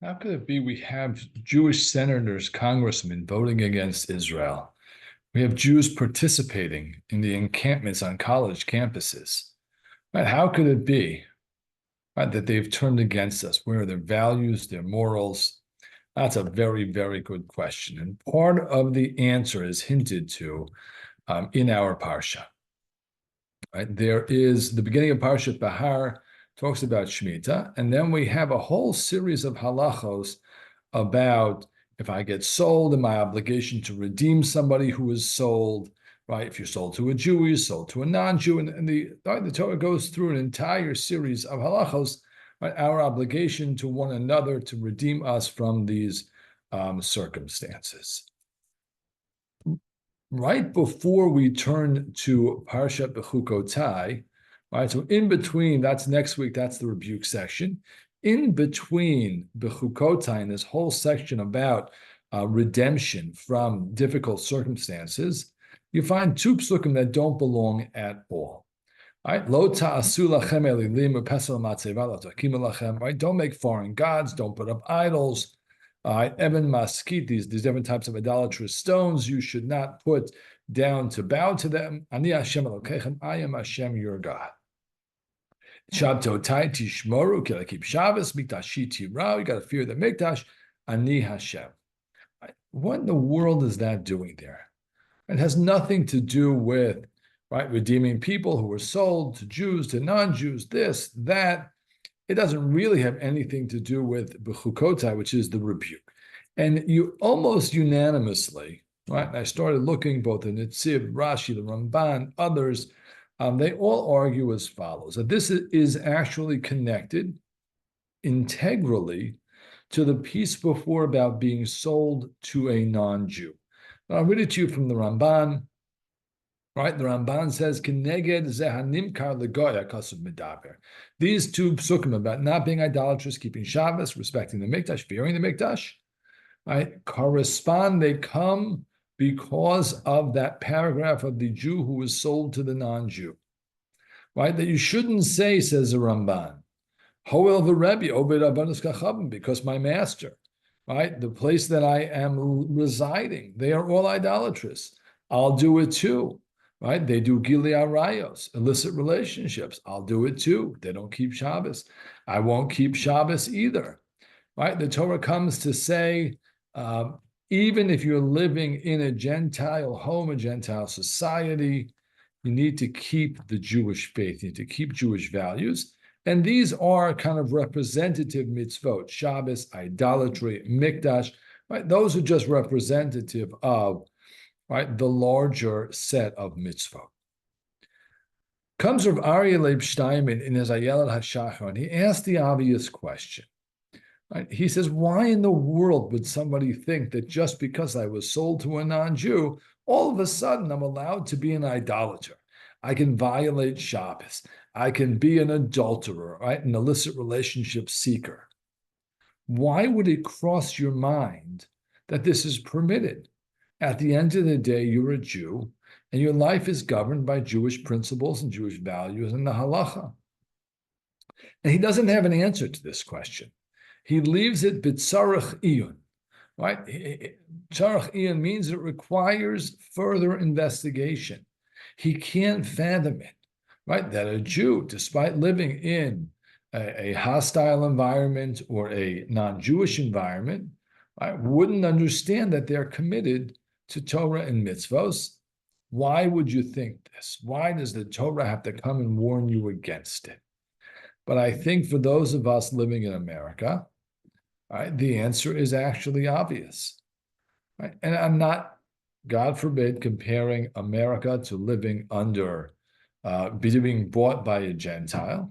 How could it be we have Jewish senators, congressmen voting against Israel? We have Jews participating in the encampments on college campuses. Right? How could it be, right, that they've turned against us? Where are their values, their morals? That's a very, very good question. And part of the answer is hinted to in our parsha. Right? There is the beginning of Parshat Bahar talks about Shemitah, and then we have a whole series of halachos about if I get sold and my obligation to redeem somebody who is sold, right? If you're sold to a Jew, you're sold to a non-Jew, and the Torah goes through an entire series of halachos, right? Our obligation to one another to redeem us from these circumstances. Right before we turn to Parshat Bechukotai, right? So in between, that's next week, that's the rebuke section. In between Bechukotai and this whole section about redemption from difficult circumstances, you find two psukim that don't belong at all. Right? Lo ta'asu lachem elilim upesel matzeva lo takimu lachem. Right? Don't make foreign gods. Don't put up idols. Even maskit, these different types of idolatrous stones, you should not put down to bow to them. Ani Hashem Elokechem, I am Hashem your God. Shabtotai tishmoru, keep Shabbos, mikdashi tirau, you got to fear the mikdash. Ani Hashem. What in the world is that doing there? It has nothing to do with, right, redeeming people who were sold to Jews, to non-Jews, this, that. It doesn't really have anything to do with Bechukotai, which is the rebuke. And you almost unanimously, right? I started looking both in Nitziv, Rashi, the Ramban, others, they all argue as follows, that this is actually connected integrally to the piece before about being sold to a non-Jew. Now, I'll read it to you from the Ramban. Right, the Ramban says, "Keneged zehanimkar legoya kasuv medaber." These two psukim about not being idolatrous, keeping Shabbos, respecting the mikdash, fearing the mikdash, right, correspond. They come because of that paragraph of the Jew who was sold to the non-Jew. Right, that you shouldn't say, says the Ramban, Hoel v'Rebbe obed abanus kachavim, because my master, right, the place that I am residing, they are all idolatrous. I'll do it too. Right? They do gili arayos, illicit relationships. I'll do it too. They don't keep Shabbos. I won't keep Shabbos either. Right? The Torah comes to say, even if you're living in a Gentile home, a Gentile society, you need to keep the Jewish faith. You need to keep Jewish values. And these are kind of representative mitzvot, Shabbos, idolatry, mikdash. Right? Those are just representative of, right, the larger set of mitzvah. Comes Rav Aryeh Leib Steinman in his Ayelet HaShachar, and he asked the obvious question. Right? He says, why in the world would somebody think that just because I was sold to a non-Jew, all of a sudden I'm allowed to be an idolater? I can violate Shabbos. I can be an adulterer, right? An illicit relationship seeker. Why would it cross your mind that this is permitted? At the end of the day, you're a Jew, and your life is governed by Jewish principles and Jewish values and the halacha. And he doesn't have an answer to this question. He leaves it b'tzarech iyun, right? Tzarech iyun means it requires further investigation. He can't fathom it, right? That a Jew, despite living in a hostile environment or a non-Jewish environment, right, wouldn't understand that they're committed to Torah and mitzvos. Why would you think this? Why does the Torah have to come and warn you against it? But I think for those of us living in America, right, the answer is actually obvious. Right? And I'm not, God forbid, comparing America to living under, being bought by a Gentile,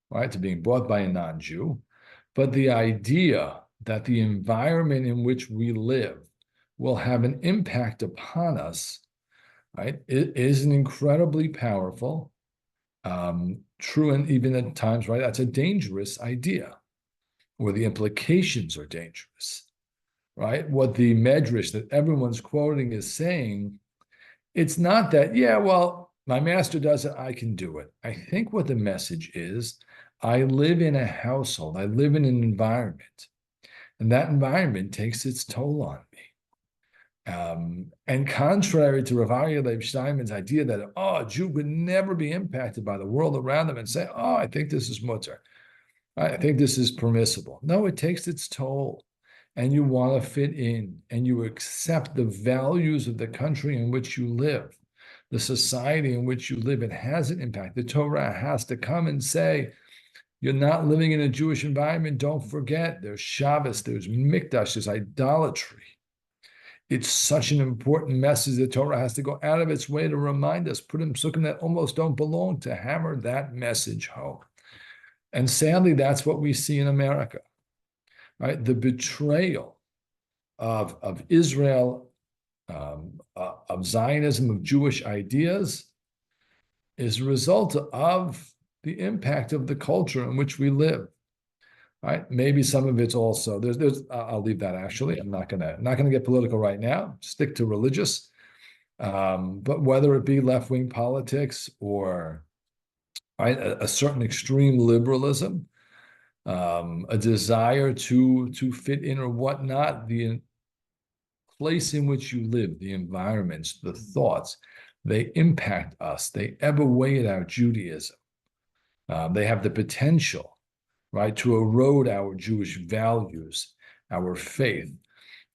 right, to being bought by a non-Jew. But the idea that the environment in which we live will have an impact upon us, right? It is an incredibly powerful, true, and even at times, right, that's a dangerous idea, where the implications are dangerous, right? What the medrash that everyone's quoting is saying, it's not that, yeah, well, my master does it, I can do it. I think what the message is, I live in a household, I live in an environment And that environment takes its toll on me. And contrary to Rav Aryeh Leib Steinman's idea that, a Jew could never be impacted by the world around them and say, I think this is mutter. I think this is permissible. No, it takes its toll. And you want to fit in, and you accept the values of the country in which you live, the society in which you live. It has an impact. The Torah has to come and say, you're not living in a Jewish environment. Don't forget, there's Shabbos, there's Mikdash, there's idolatry. It's such an important message. The Torah has to go out of its way to remind us, put in psukim that almost don't belong, to hammer that message home. And sadly, that's what we see in America, right? The betrayal of Israel, of Zionism, of Jewish ideas, is a result of the impact of the culture in which we live. Right? Maybe some of it's also there's I'll leave that actually. I'm not gonna get political right now. Stick to religious. But whether it be left-wing politics or right, a certain extreme liberalism, a desire to fit in or whatnot, the place in which you live, the environments, the thoughts, they impact us. They ebb away at our Judaism. They have the potential, right, to erode our Jewish values, our faith,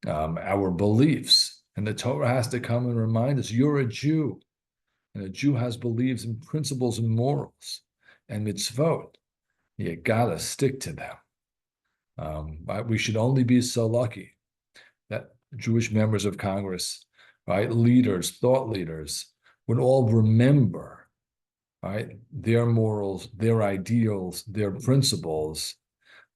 our beliefs. And the Torah has to come and remind us, you're a Jew, and a Jew has beliefs and principles and morals and mitzvot. You gotta stick to them. Right? We should only be so lucky that Jewish members of Congress, right, leaders, thought leaders, would all remember, right, their morals, their ideals, their principles,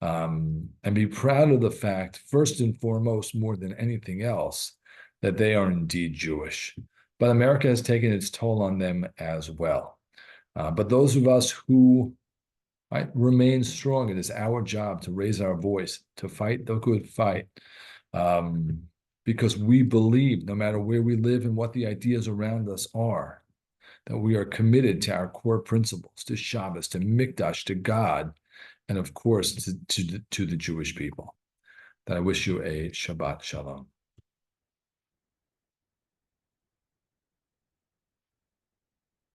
and be proud of the fact, first and foremost, more than anything else, that they are indeed Jewish. But America has taken its toll on them as well. But those of us who, right, remain strong, it is our job to raise our voice, to fight the good fight, because we believe, no matter where we live and what the ideas around us are, that we are committed to our core principles, to Shabbos, to Mikdash, to God, and of course, to the Jewish people. That I wish you a Shabbat Shalom.